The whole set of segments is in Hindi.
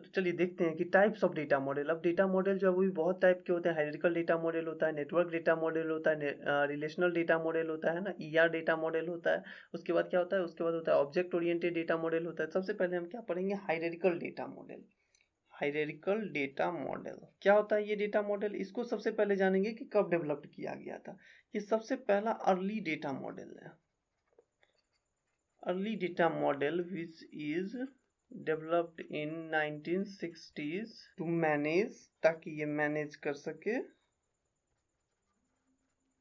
तो चलिए देखते हैं कि टाइप्स ऑफ डेटा मॉडल। अब डेटा मॉडल जो है वो भी बहुत टाइप के होते हैं। हायरार्किकल डेटा मॉडल होता है, नेटवर्क डेटा मॉडल होता है, रिलेशनल डेटा मॉडल होता है ना, ईआर डेटा मॉडल होता है। उसके बाद क्या होता है, उसके बाद होता है ऑब्जेक्ट ओरिएंटेड डेटा मॉडल होता है। सबसे पहले हम क्या पढ़ेंगे, hierarchical data model. Hierarchical data model क्या होता है, ये डेटा मॉडल इसको सबसे पहले जानेंगे कि कब डेवलप किया गया था। ये सबसे पहला अर्ली डेटा मॉडल है, early data model which is developed in 1960s to manage, ताकि ये मैनेज कर सके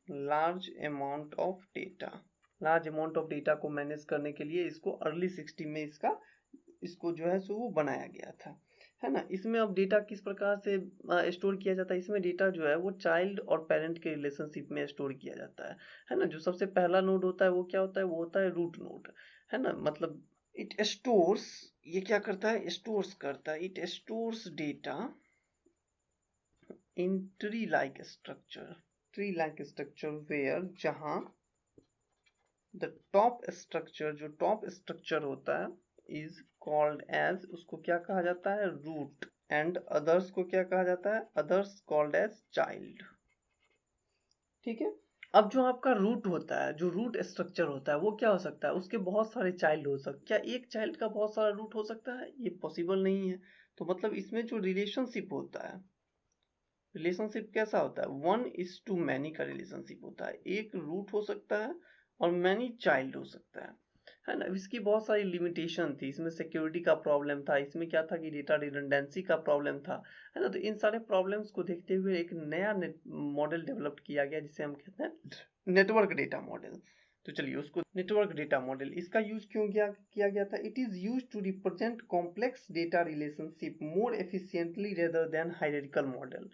large amount of data. Large amount of data को मैनेज करने के लिए इसको अर्ली 60 में इसको जो है सो वो बनाया गया था, है ना। इसमें अब डेटा किस प्रकार से स्टोर किया जाता है, इसमें डेटा जो है वो चाइल्ड और पेरेंट के रिलेशनशिप में स्टोर किया जाता है ना। जो सबसे पहला नोड होता है वो क्या होता है, वो होता है रूट नोड, है ना। मतलब इट स्टोर्स, ये क्या करता है, स्टोर्स करता है, it stores data in tree like structure, tree like structure where, जहां द टॉप स्ट्रक्चर, जो टॉप स्ट्रक्चर होता है इज कॉल्ड एज, उसको क्या कहा जाता है, रूट, एंड अदर्स को क्या कहा जाता है, अदर्स कॉल्ड एज चाइल्ड। ठीक है। अब जो आपका रूट होता है, जो रूट स्ट्रक्चर होता है वो क्या हो सकता है, उसके बहुत सारे चाइल्ड हो सकते, क्या एक चाइल्ड का बहुत सारा रूट हो सकता है, ये पॉसिबल नहीं है। तो मतलब इसमें जो रिलेशनशिप होता है, रिलेशनशिप कैसा होता है, 1:मैनी का रिलेशनशिप होता है। एक रूट हो सकता है और मैनी चाइल्ड हो सकता है ना। इसकी बहुत सारी लिमिटेशन थी, इसमें सिक्योरिटी का प्रॉब्लम था, इसमें क्या था कि डेटा रिडंडेंसी का प्रॉब्लम था, है ना। तो इन सारे प्रॉब्लम्स को देखते हुए एक नया मॉडल डेवलप किया गया जिसे हम कहते हैं नेटवर्क डेटा मॉडल। तो चलिए उसको नेटवर्क डेटा मॉडल, इसका यूज क्यों किया गया था, it is use to represent complex data relationship more efficiently rather than hierarchical model.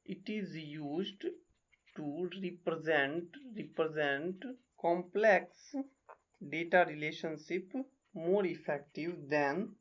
It is used to represent complex data relationship more effective than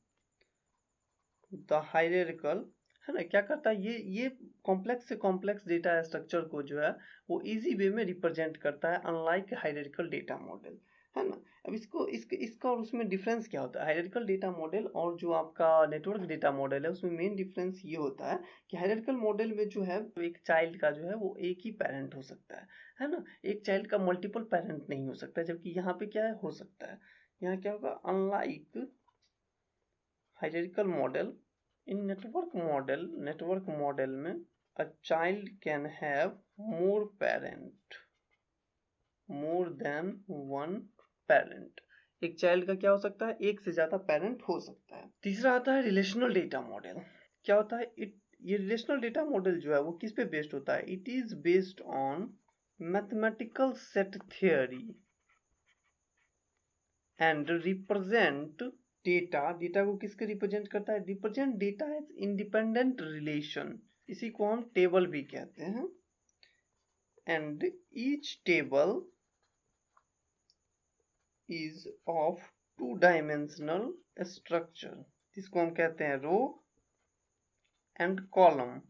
the hierarchical, है ना। क्या करता है ये कॉम्प्लेक्स से कॉम्प्लेक्स डेटा स्ट्रक्चर को जो है वो इजी वे में रिप्रेजेंट करता है, अनलाइक हायरार्किकल डेटा मॉडल, है ना। अब इसका और उसमें डिफरेंस क्या होता है, हायरार्किकल डेटा मॉडल और जो आपका नेटवर्क डेटा मॉडल है उसमें मेन डिफरेंस ये होता है कि हायरार्किकल मॉडल में जो है एक चाइल्ड का जो है वो एक ही पेरेंट हो सकता है ना। एक चाइल्ड का मल्टीपल पेरेंट नहीं हो सकता, जबकि यहाँ पे क्या है, हो सकता है। यहाँ क्या होगा, अनलाइक हायरार्किकल मॉडल, इन नेटवर्क मॉडल में a child can have more parent, more than one parent। एक चाइल्ड का क्या हो सकता है, एक से ज्यादा पेरेंट हो सकता है। तीसरा आता है रिलेशनल डेटा मॉडल। क्या होता है, ये रिलेशनल डेटा मॉडल जो है वो किस पे बेस्ड होता है, it is based on mathematical set theory and represent data को किसके रिप्रेजेंट करता है, represent data as independent relation, इसी को हम टेबल भी कहते हैं। And each table is of 2-डायमेंशनल स्ट्रक्चर, जिसको हम कहते हैं रो एंड कॉलम।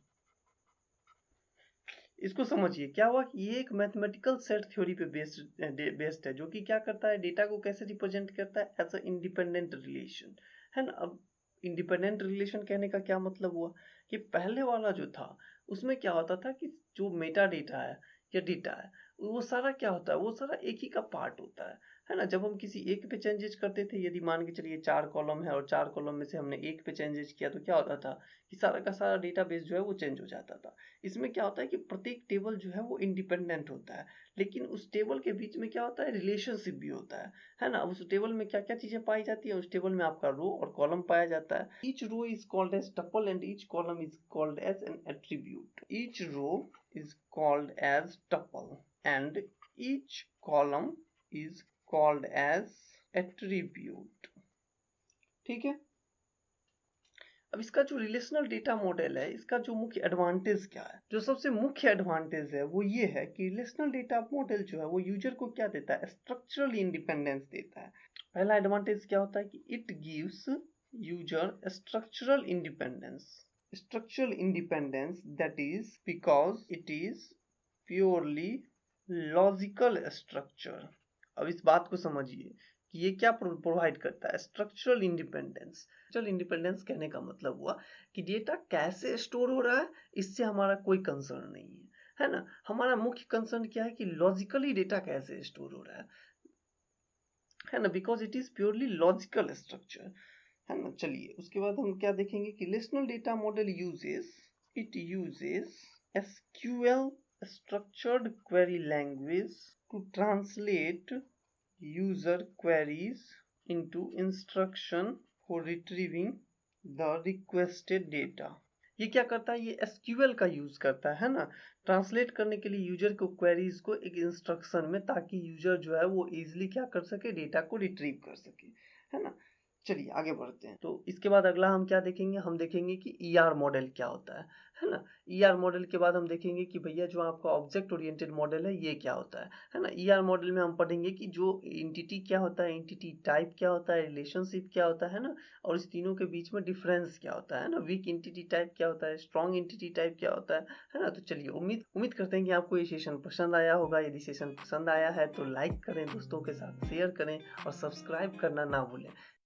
इसको समझिए, क्या हुआ कि ये एक मैथमेटिकल सेट थ्योरी पे बेस्ड है, जो कि क्या करता है, डेटा को कैसे रिप्रेजेंट करता है, एज अ इंडिपेंडेंट रिलेशन, है ना। अब इंडिपेंडेंट रिलेशन कहने का क्या मतलब हुआ कि पहले वाला जो था उसमें क्या होता था कि जो मेटा डेटा है या डेटा है वो सारा क्या होता है, वो सारा एक ही का पार्ट होता है ना। जब हम किसी एक पे चेंजेस करते थे, यदि मान के चलिए 4 कॉलम है और 4 कॉलम में से हमने एक पे चेंजेस किया, तो क्या होता था कि सारा का सारा डेटाबेस जो है वो चेंज हो जाता था। इसमें क्या होता है कि प्रत्येक टेबल जो है वो इंडिपेंडेंट होता है, लेकिन उस टेबल के बीच में क्या होता है, रिलेशनशिप भी होता है ना। उस टेबल में क्या क्या चीजें पाई जाती है, उस टेबल में आपका रो और कॉलम पाया जाता है। Each row is called as tuple and each column is called as an attribute. Each row is called as tuple and each column is called as attribute. ठीक है। अब इसका जो रिलेशनल डेटा मॉडल है, इसका जो मुख्य एडवांटेज क्या है, जो सबसे मुख्य एडवांटेज है वो ये है कि रिलेशनल डेटा मॉडल जो है वो यूजर को क्या देता है, स्ट्रक्चरल इंडिपेंडेंस देता है। पहला एडवांटेज क्या होता है कि it gives user structural independence, structural independence that is because it is purely logical structure. अब इस बात को समझिए कि ये क्या प्रोवाइड करता है, स्ट्रक्चरल इंडिपेंडेंस। स्ट्रक्चरल इंडिपेंडेंस कहने का मतलब हुआ कि डेटा कैसे स्टोर हो रहा है इससे हमारा कोई कंसर्न नहीं है ना। हमारा मुख्य कंसर्न क्या है कि लॉजिकली डेटा कैसे स्टोर हो रहा है ना, because it is purely logical structure, है ना। चलिए उसके बाद हम क्या देखेंगे कि relational data model uses SQL structured query language to translate user queries into instruction for retrieving the requested data। ये क्या करता है, ये SQL का यूज करता है ना, ट्रांसलेट करने के लिए यूजर को क्वेरीज को एक इंस्ट्रक्शन में, ताकि यूजर जो है वो इजिली क्या कर सके, डेटा को रिट्रीव कर सके, है ना। चलिए आगे बढ़ते हैं। तो इसके बाद अगला हम क्या देखेंगे, हम देखेंगे कि ER मॉडल क्या होता है ना। ER मॉडल के बाद हम देखेंगे कि भैया जो आपका ऑब्जेक्ट ओरिएंटेड मॉडल है ये क्या होता है ना। ER मॉडल में हम पढ़ेंगे कि जो एंटिटी क्या होता है, एंटिटी टाइप क्या होता है, रिलेशनशिप क्या होता है ना, और इस तीनों के बीच में डिफरेंस क्या होता है ना, वीक एंटिटी टाइप क्या होता है, स्ट्रॉन्ग एंटिटी टाइप क्या होता है ना। तो चलिए उम्मीद करते हैं कि आपको ये सेशन पसंद आया होगा। यदि सेशन पसंद आया है तो लाइक करें, दोस्तों के साथ शेयर करें और सब्सक्राइब करना ना भूलें।